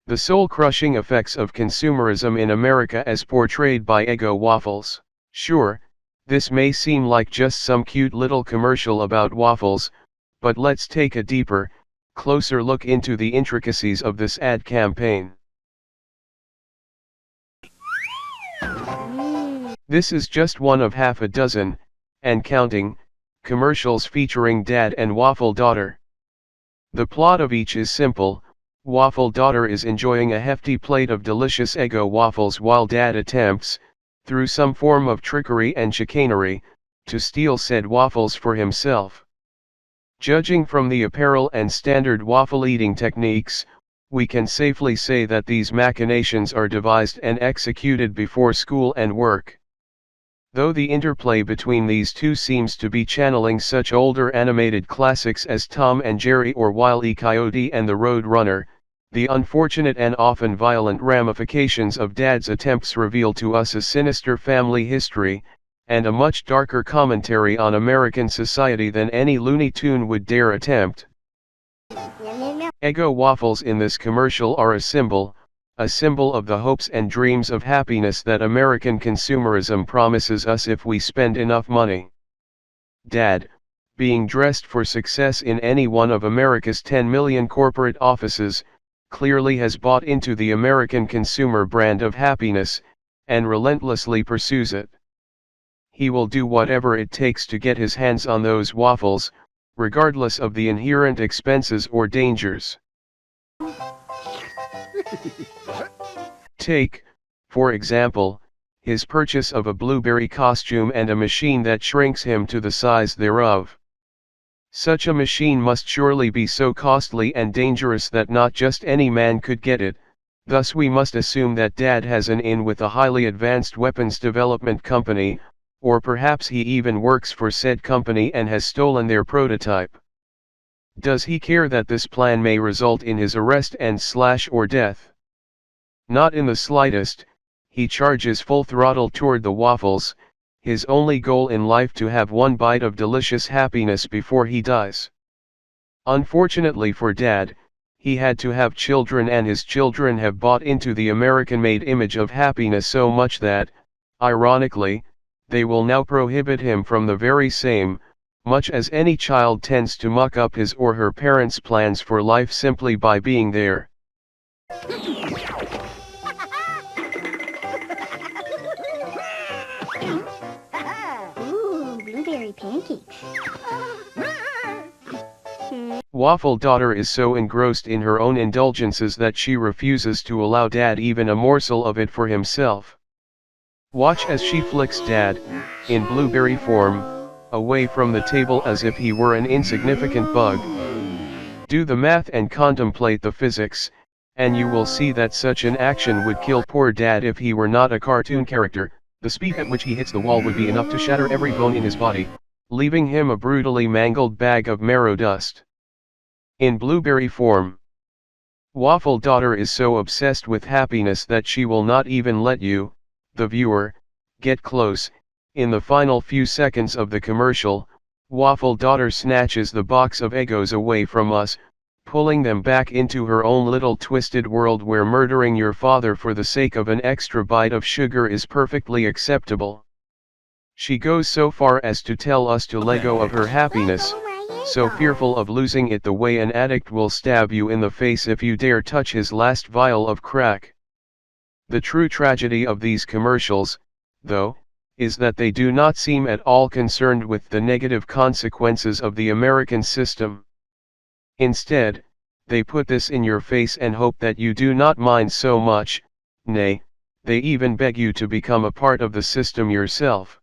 The soul-crushing effects of consumerism in America as portrayed by Eggo Waffles. Sure, this may seem like just some cute little commercial about waffles, but let's take a deeper, closer look into the intricacies of this ad campaign. This is just one of half a dozen, and counting, commercials featuring Dad and Waffle Daughter. The plot of each is simple. Waffle Daughter is enjoying a hefty plate of delicious Eggo waffles while Dad attempts, through some form of trickery and chicanery, to steal said waffles for himself. Judging from the apparel and standard waffle eating techniques, we can safely say that these machinations are devised and executed before school and work. Though the interplay between these two seems to be channeling such older animated classics as Tom and Jerry or Wile E. Coyote and the Road Runner, the unfortunate and often violent ramifications of Dad's attempts reveal to us a sinister family history, and a much darker commentary on American society than any Looney Tune would dare attempt. Eggo waffles in this commercial are a symbol of the hopes and dreams of happiness that American consumerism promises us if we spend enough money. Dad, being dressed for success in any one of America's 10 million corporate offices, clearly has bought into the American consumer brand of happiness, and relentlessly pursues it. He will do whatever it takes to get his hands on those waffles, regardless of the inherent expenses or dangers. Take, for example, his purchase of a blueberry costume and a machine that shrinks him to the size thereof. Such a machine must surely be so costly and dangerous that not just any man could get it, thus we must assume that Dad has an in with a highly advanced weapons development company, or perhaps he even works for said company and has stolen their prototype. Does he care that this plan may result in his arrest and or death? Not in the slightest. He charges full throttle toward the waffles, his only goal in life to have one bite of delicious happiness before he dies. Unfortunately for Dad, he had to have children, and his children have bought into the American-made image of happiness so much that, ironically, they will now prohibit him from the very same, much as any child tends to muck up his or her parents' plans for life simply by being there. Ooh, blueberry pancakes. Waffle Daughter is so engrossed in her own indulgences that she refuses to allow Dad even a morsel of it for himself. Watch as she flicks Dad, in blueberry form, away from the table as if he were an insignificant bug. Do the math and contemplate the physics, and you will see that such an action would kill poor Dad if he were not a cartoon character. The speed at which he hits the wall would be enough to shatter every bone in his body, leaving him a brutally mangled bag of marrow dust. In blueberry form, Waffle Daughter is so obsessed with happiness that she will not even let you, the viewer, get close. In the final few seconds of the commercial, Waffle Daughter snatches the box of Eggos away from us, pulling them back into her own little twisted world where murdering your father for the sake of an extra bite of sugar is perfectly acceptable. She goes so far as to tell us to let go of her happiness, so fearful of losing it the way an addict will stab you in the face if you dare touch his last vial of crack. The true tragedy of these commercials, though, is that they do not seem at all concerned with the negative consequences of the American system. Instead, they put this in your face and hope that you do not mind so much, nay, they even beg you to become a part of the system yourself.